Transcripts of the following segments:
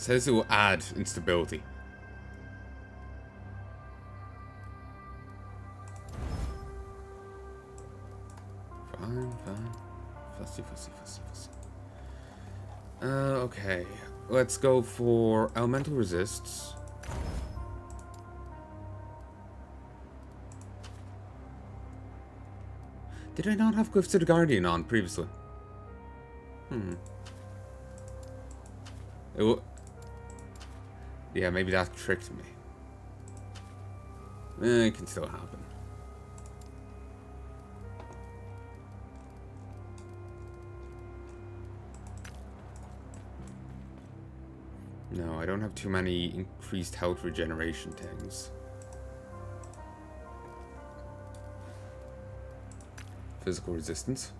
says it will add instability. Fine. Fussy. Okay. Let's go for elemental resists. Did I not have Glyphs of the Guardian on previously? Yeah, maybe that tricked me. It can still happen. No, I don't have too many increased health regeneration things. Physical resistance.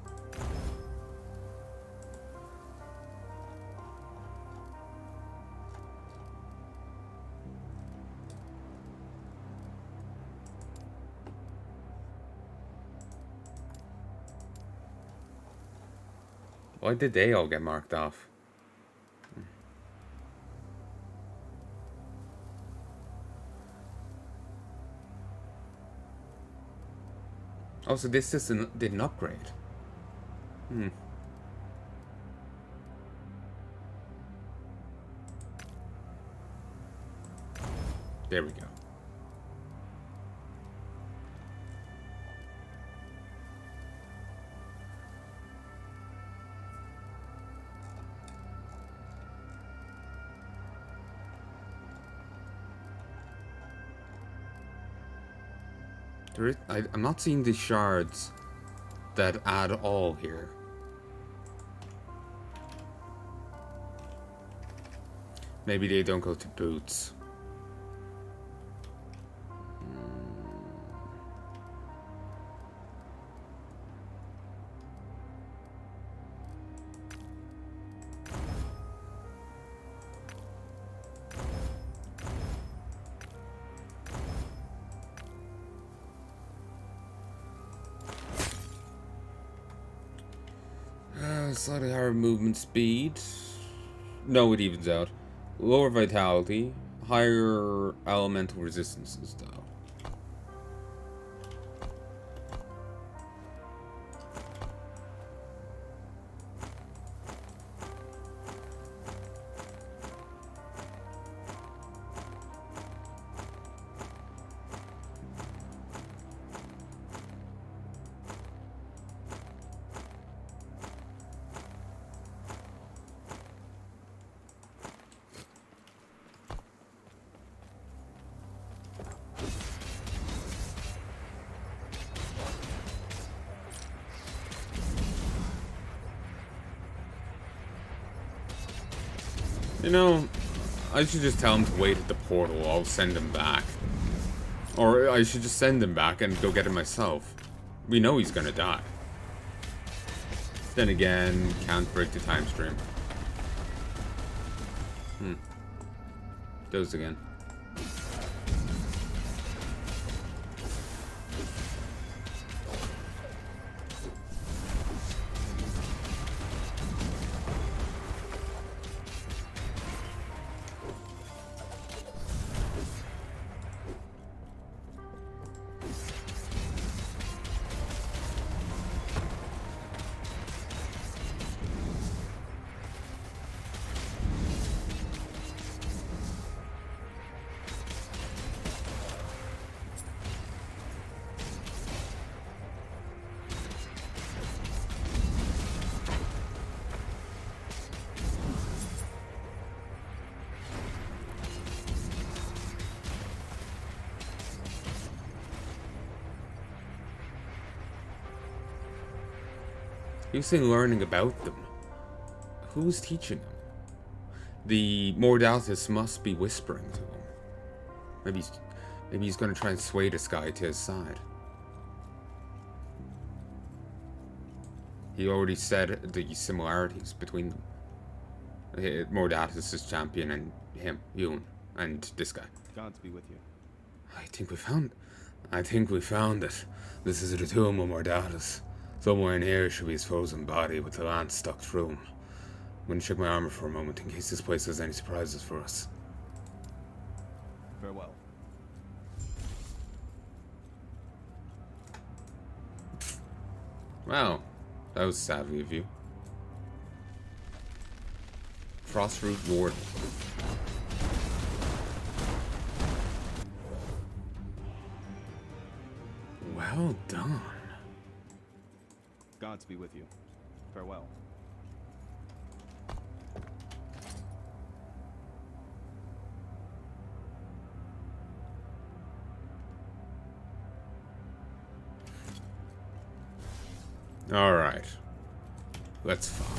Why did they all get marked off? Oh, so this didn't upgrade. There we go. I'm not seeing the shards that add all here. Maybe they don't go to boots. Slightly higher movement speed. No, it evens out. Lower vitality. Higher elemental resistances, though. You know, I should just tell him to wait at the portal. I'll send him back. Or I should just send him back and go get him myself. We know he's gonna die. Then again, can't break the time stream. Goes again. He was saying learning about them. Who's teaching him? The Mordalis must be whispering to him. Maybe he's going to try and sway this guy to his side. He already said the similarities between them. Mordalis' champion and him, Yoon, and this guy. Gods be with you. I think we found it. This is the tomb of Mordalis. Somewhere in here should be his frozen body with the lance stuck through him. going to check my armor for a moment in case this place has any surprises for us. Farewell. Wow, that was savvy of you. Frostroot Warden. Well done. Gods be with you. Farewell. Alright. Let's fuck.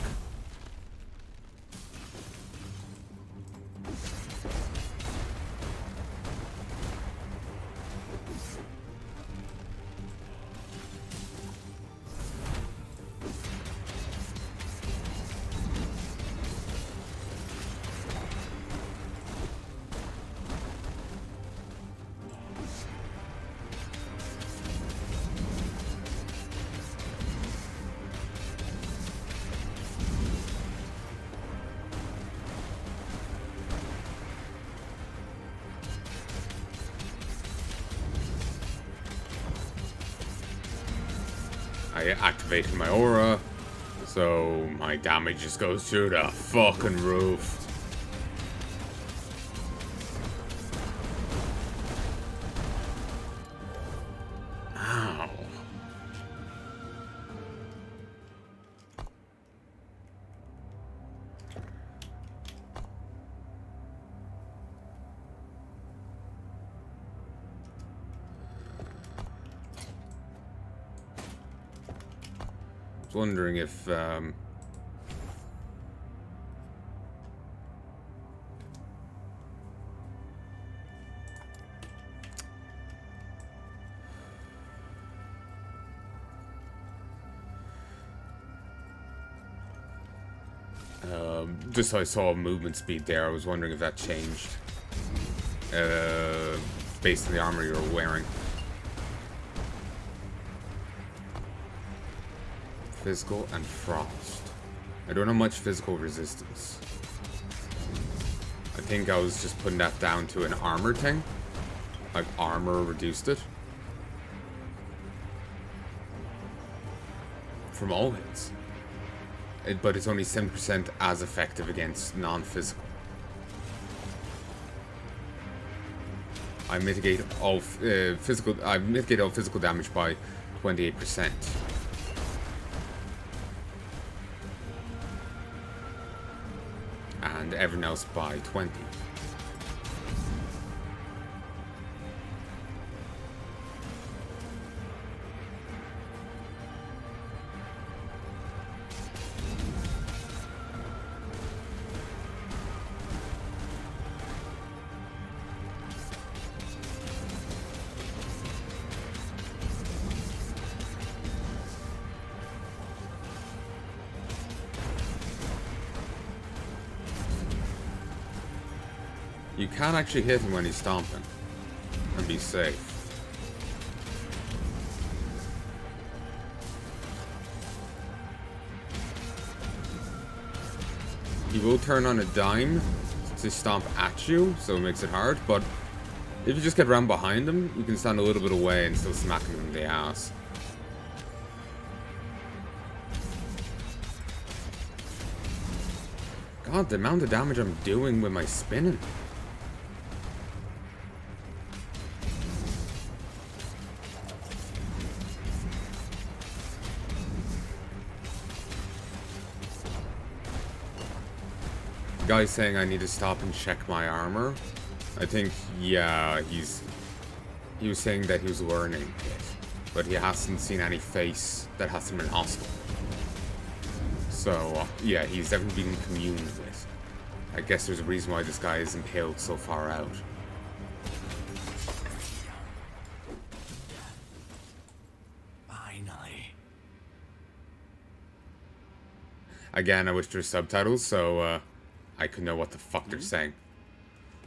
I activated my aura, so my damage just goes through the fucking roof. Ow. I was wondering if just so I saw movement speed there, I was wondering if that changed based on the armor you're wearing. Physical and frost. I don't have much physical resistance. I think I was just putting that down to an armor thing. Like armor reduced it. From all hits. But it's only 7% as effective against non-physical. I mitigate all physical damage by 28%. And everyone else by 20. You can actually hit him when he's stomping and be safe. He will turn on a dime to stomp at you, so it makes it hard, but if you just get around behind him, you can stand a little bit away and still smack him in the ass. God, the amount of damage I'm doing with my spinning. Guy's saying I need to stop and check my armor. I think, yeah, he was saying that he was learning it, but he hasn't seen any face that hasn't been hostile. So, yeah, he's definitely been communed with. I guess there's a reason why this guy is impaled so far out. Finally. Again, I wish there were subtitles, so, I could know what the fuck they're saying.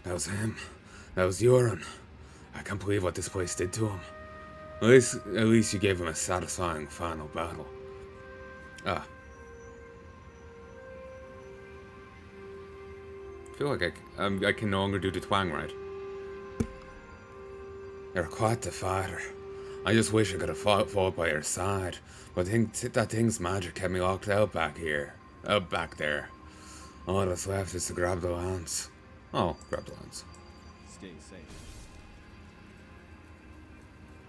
That was him. That was Warden. I can't believe what this place did to him. At least you gave him a satisfying final battle. Ah. feel like I can no longer do the twang right. You're quite the fighter. I just wish I could have fought by your side, but that thing's magic kept me locked out back here. Back there. All that's left is to grab the lance. Oh, grab the lance. Stay safe.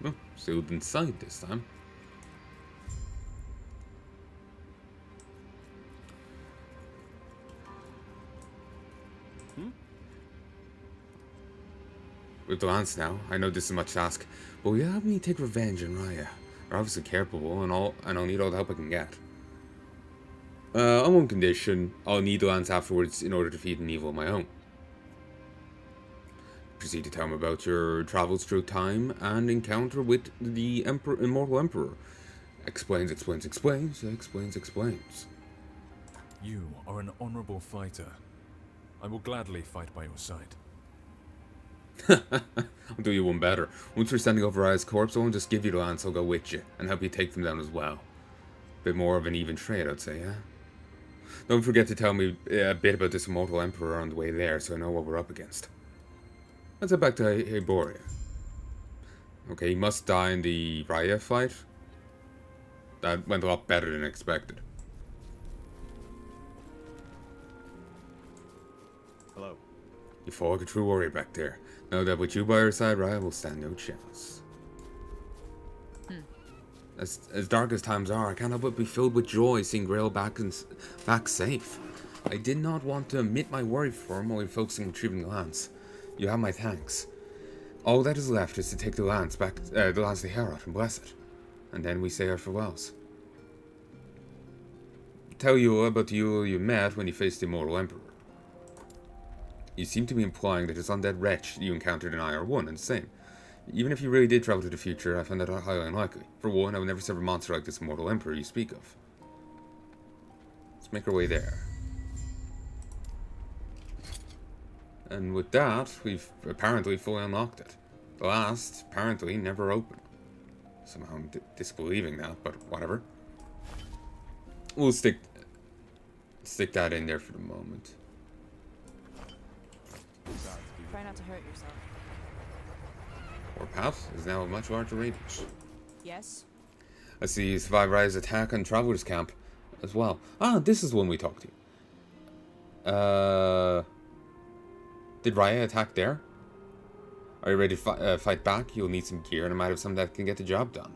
Oh, sealed inside this time. With the lance now, I know this is much to ask, but will you help me take revenge on Raya? You're obviously capable, and I'll need all the help I can get. On one condition, I'll need the lance afterwards in order to defeat an evil of my own. Proceed to tell me about your travels through time and encounter with the Immortal Emperor. Explains. You are an honorable fighter. I will gladly fight by your side. I'll do you one better. Once we're standing over Raya's corpse, I won't just give you the lance, I'll go with you and help you take them down as well. Bit more of an even trade, I'd say, yeah? Don't forget to tell me a bit about this Immortal Emperor on the way there, so I know what we're up against. Let's head back to Harbour. Okay, he must die in the Raya fight. That went a lot better than expected. Hello. You fought like a true warrior back there. Know that with you by your side, Raya will stand no chance. As dark as times are, I can't help but be filled with joy seeing Grail back safe. I did not want to admit my worry for him while focusing on retrieving the lance. You have my thanks. All that is left is to take the lance back, the lance to Heya and bless it, and then we say our farewells. Tell you about the Yule you met when you faced the Immortal Emperor. You seem to be implying that this undead wretch you encountered in I are one and the same. Even if you really did travel to the future, I find that highly unlikely. For one, I would never serve a monster like this Immortal Emperor you speak of. Let's make our way there. And with that, we've apparently fully unlocked it. The last, apparently, never opened. Somehow I'm disbelieving that, but whatever. We'll stick that in there for the moment. Try not to hurt yourself. Our path is now a much larger radius. Yes? I see you survived Raya's attack on Traveler's Camp as well. Ah, this is the one we talked to. Did Raya attack there? Are you ready to fight back? You'll need some gear, and I might have some that can get the job done.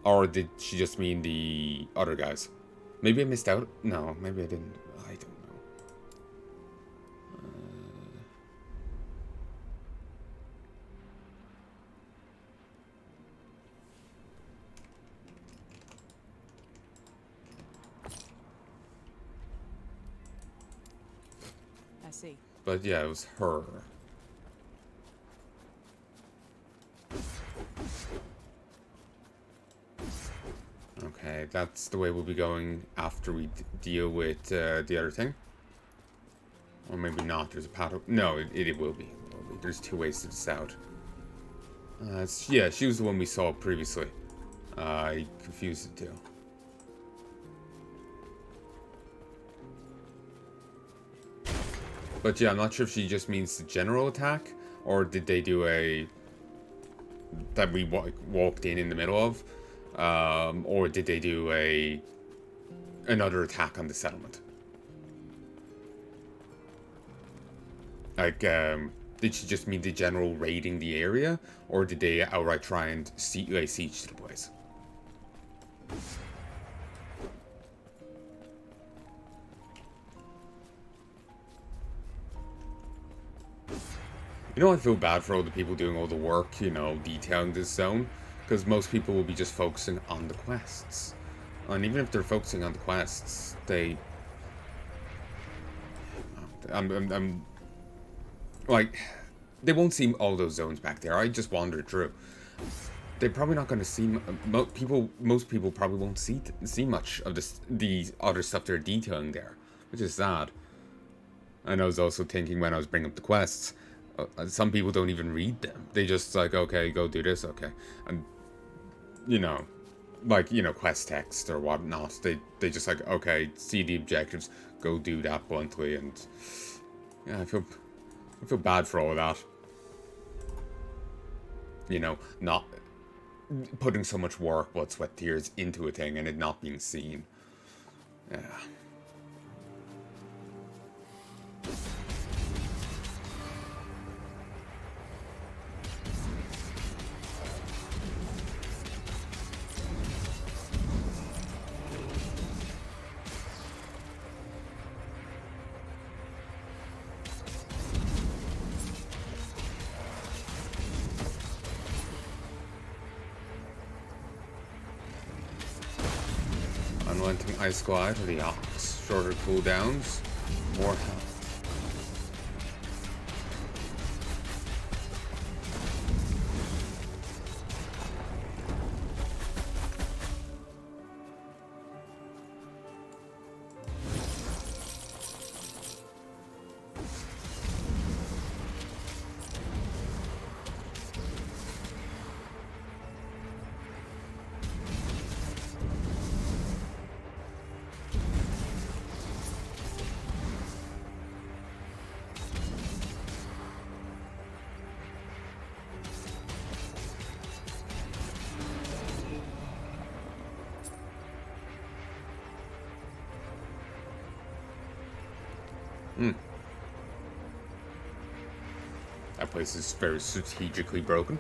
Or did she just mean the other guys? Maybe I missed out? No, maybe I didn't. I don't know. I see. But yeah, it was her. Okay, that's the way we'll be going after we deal with the other thing. Or maybe not. There's a paddle. No, it will be. There's two ways to this out. Yeah, she was the one we saw previously. I confused the two. But yeah, I'm not sure if she just means the general attack, or did they do a... that we walked in the middle of, or did they do another attack on the settlement? Like, did she just mean the general raiding the area, or did they outright try and lay siege to the place? You know, I feel bad for all the people doing all the work, you know, detailing this zone, because most people will be just focusing on the quests. And even if they're focusing on the quests, like, they won't see all those zones back there. I just wandered through. They're probably not going to see, most people probably won't see much of the other stuff they're detailing there, which is sad. And I was also thinking when I was bringing up the quests, some people don't even read them. They just like, okay, go do this, okay. And, you know, like, you know, quest text or whatnot. They just like, okay, see the objectives, go do that bluntly, and yeah, I feel bad for all of that. You know, not putting so much work, blood, sweat, tears into a thing and it not being seen. Yeah. Unrelenting Ice Glide or the Ox. Shorter cooldowns, more health. That place is very strategically broken.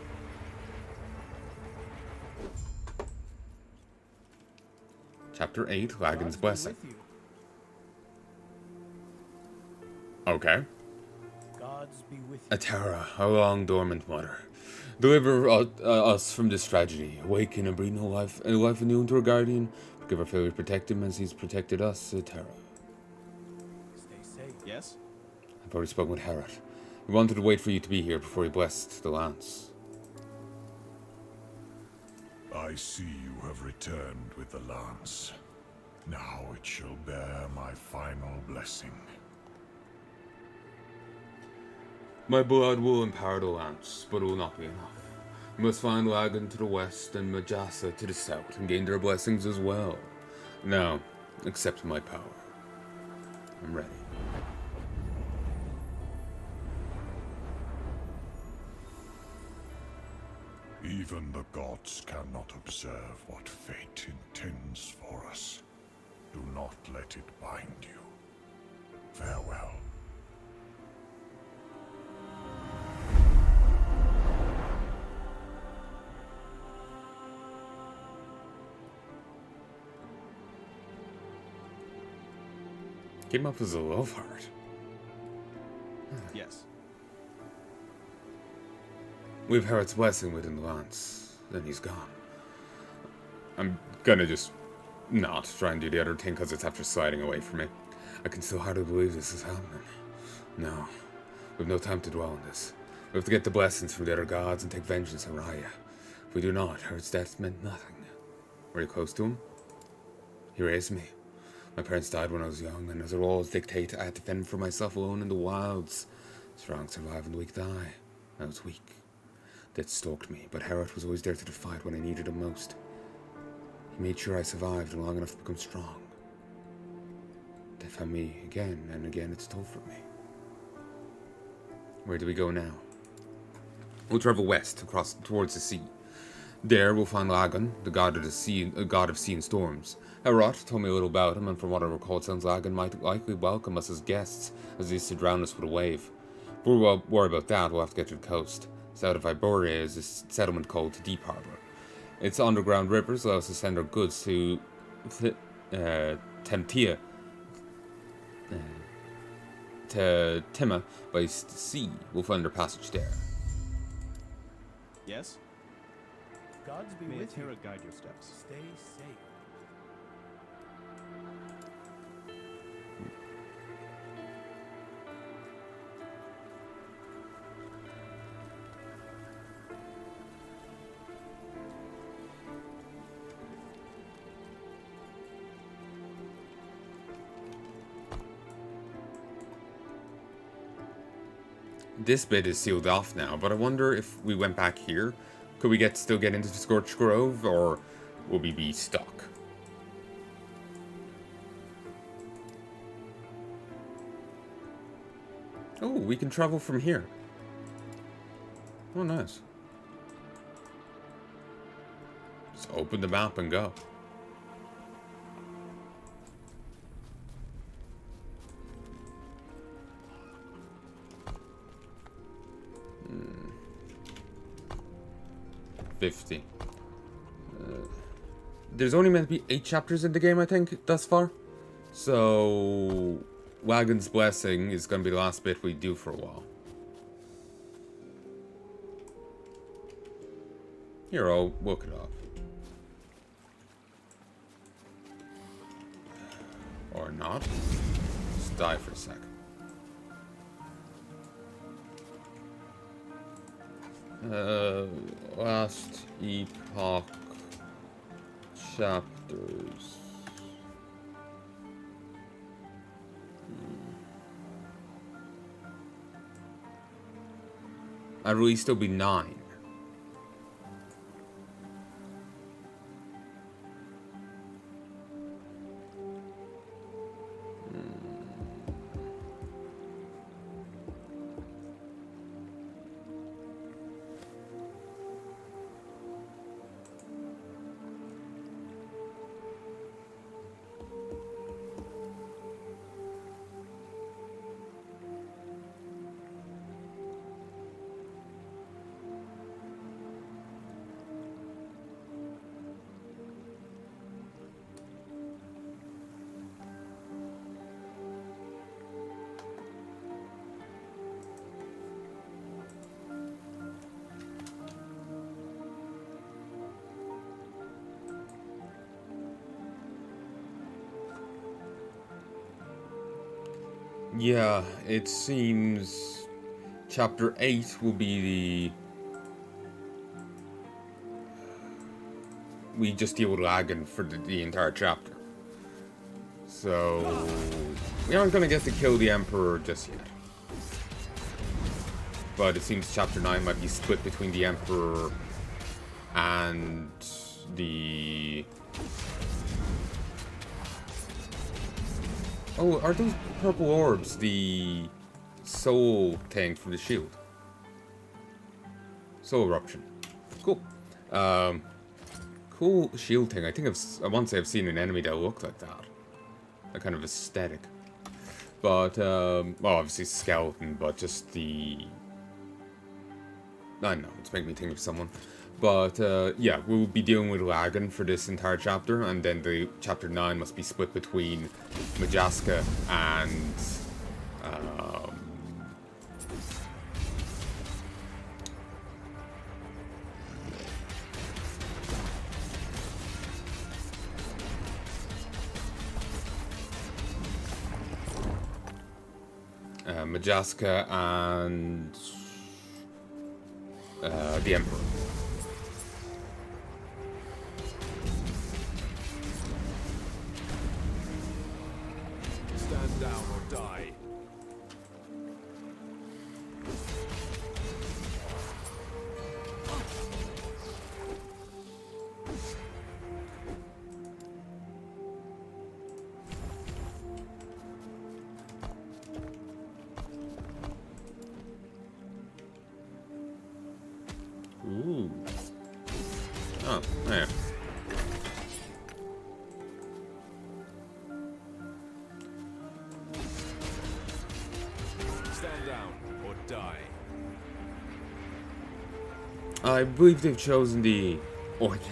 Chapter 8, Lagan's Blessing. Okay. Gods be with you. Atara, our long dormant mother. Deliver us from this tragedy. Awaken and breathe life anew into our guardian. Forgive our failure to protect him as he's protected us, Atara. Stay safe. Yes? I've already spoken with Harrod. He wanted to wait for you to be here before he blessed the lance. I see you have returned with the lance. Now it shall bear my final blessing. My blood will empower the lance, but it will not be enough. We must find Lagan to the west and Majasa to the south and gain their blessings as well. Now, accept my power. I'm ready. Even the gods cannot observe what fate intends for us. Do not let it bind you. Farewell. Came up as a love heart. Yes. We've Harrod's blessing within the lance. Then he's gone. I'm gonna just not try and do the other thing because it's after sliding away from me. I can still hardly believe this is happening. No. We've no time to dwell on this. We have to get the blessings from the other gods and take vengeance on Raya. If we do not, Harrod's death meant nothing. Were you close to him? He raised me. My parents died when I was young, and as the rules dictate, I had to fend for myself alone in the wilds. Strong survive and the weak die. I was weak. Death stalked me, but Harrod was always there to the fight when I needed him most. He made sure I survived long enough to become strong. Death found me again, and again it stole from me. Where do we go now? We'll travel west, across towards the sea. There we'll find Lagan, the god of the sea, god of sea and storms. Harrod told me a little about him, and from what I recall, it sounds Lagan might likely welcome us as guests, as he used to drown us with a wave. Before we worry about that, we'll have to get to the coast. South of Iberia is a settlement called Deep Harbour. Its underground rivers allow us to send our goods to Temtia, to Tima by sea. We'll find our passage there. Yes? Gods be May with you. Atara guide your steps. Stay safe. This bit is sealed off now, but I wonder if we went back here, could we still get into the Scorched Grove, or will we be stuck? Oh, we can travel from here. Oh, nice. Just open the map and go. Hmm. 50. There's only meant to be 8 chapters in the game, I think, thus far. So, Wagon's Blessing is going to be the last bit we do for a while. Here, I'll look it up. Or not. Just die for a second. Last Epoch chapters. At least there'll be 9. Yeah, it seems chapter 8 will be we just deal with lagging for the entire chapter. So, we aren't going to get to kill the Emperor just yet. But it seems chapter 9 might be split between the Emperor and the... Oh, are those purple orbs the soul thing from the shield? Soul eruption. Cool. Cool shield thing. I think I want to say I've seen an enemy that looked like that. That kind of aesthetic. But, well, obviously skeleton, but just the... I don't know, it's making me think of someone. But, yeah, we'll be dealing with Lagan for this entire chapter, and then the chapter 9 must be split between Majaska and, Majaska and the Emperor. Stand down or die. Ooh. Oh, yeah. Stand down or die. I believe they've chosen the Orchid.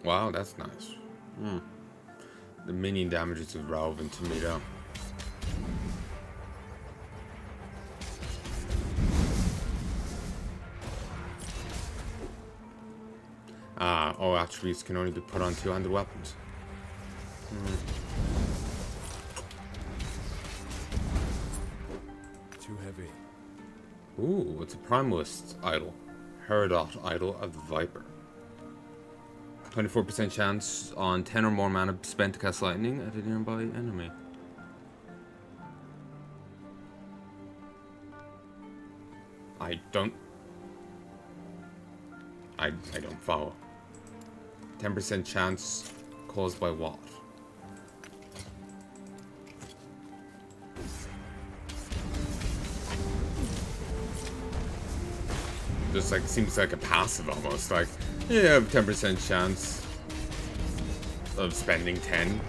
Wow, that's nice. The minion damage is irrelevant to me though. All attributes can only be put on two-handed weapons. Ooh, it's a primalist idol. Herodot idol of the Viper. 24% chance on 10 or more mana spent to cast lightning at a nearby enemy. I don't follow. 10% chance caused by what? Just like seems like a passive almost. Like you have 10% chance of spending 10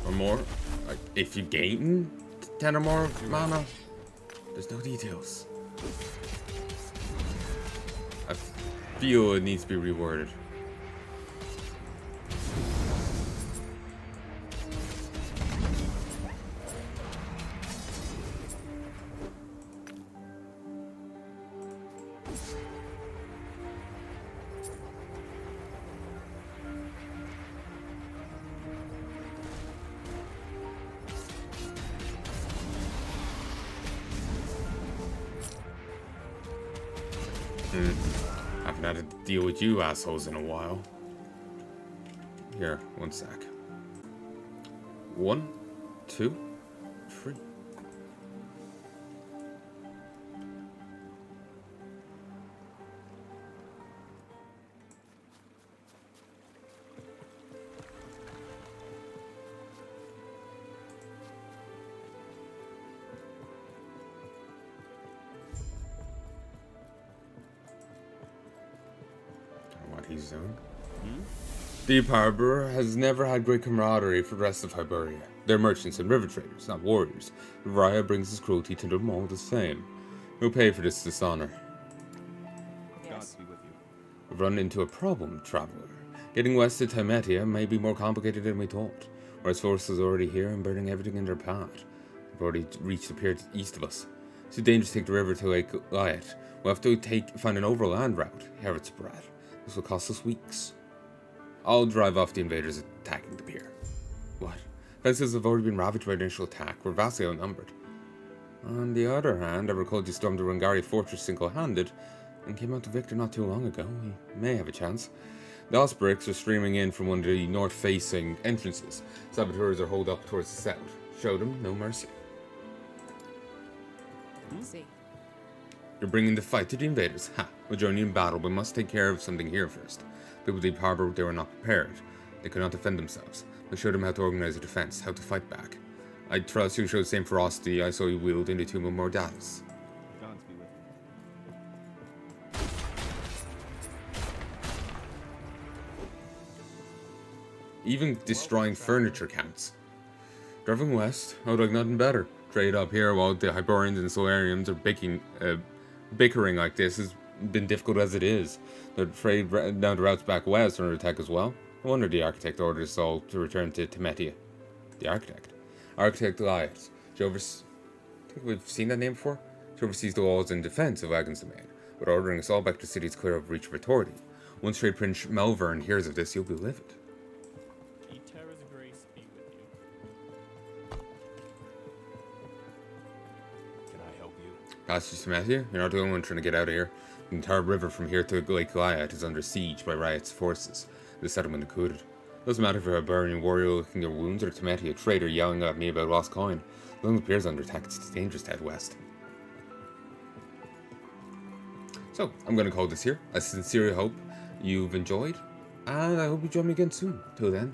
or more. Like if you gain 10 or more mana, there's no details. I feel it needs to be reworded. I haven't had to deal with you assholes in a while. Here, one sec. 1, 2, 3. What he's doing. Deep Harbour has never had great camaraderie for the rest of Hiberia. They're merchants and river traders, not warriors. Heya brings his cruelty to them all the same. He'll pay for this dishonor. Gods Yes. be with you. We've run into a problem, traveler. Getting west to Timetia may be more complicated than we thought. Whereas forces are already here and burning everything in their path. They've already reached the pier east of us. It's too dangerous to take the river to Lake Lyot. We'll have to find an overland route, Herod's Brat. This will cost us weeks. I'll drive off the invaders attacking the pier. What? Fences have already been ravaged by the initial attack. We're vastly outnumbered. On the other hand, I recall you stormed the Rungari fortress single-handed and came out the victor not too long ago. We may have a chance. The Osbricks are streaming in from one of the north-facing entrances. Saboteurs are holed up towards the south. Show them no mercy. I see. You're bringing the fight to the invaders. Ha! We'll join you in battle, but must take care of something here first. People Deep Harbour, they were not prepared. They could not defend themselves. We'll show them how to organize a defense, how to fight back. I trust you show the same ferocity I saw you wield in the Tomb of Mordalis. Gods be with you. Even destroying furniture counts. Driving west, I would like nothing better. Trade up here while the Hyborians and Solarians are bickering like this has been difficult as it is. The trade down the routes back west are under attack as well. No wonder the Architect ordered us all to return to Timetia. The Architect? Architect Elias. She I think we've seen that name before? She oversees the walls in defense of Agon's domain, but ordering us all back to cities clear of reach of authority. Once Trade Prince Melvern hears of this, he'll be livid. Eterra's grace be with you. Can I help you? Passage to Matthew, you're not the only one trying to get out of here. The entire river from here to Lake Lyot is under siege by Riot's forces. The settlement included. Doesn't matter if you're a Barbarian warrior licking their wounds or Timetia, a trader yelling at me about lost coin. As long as the pier's under attack, it's dangerous to head west. So, I'm going to call this here. I sincerely hope you've enjoyed, and I hope you join me again soon. Till then.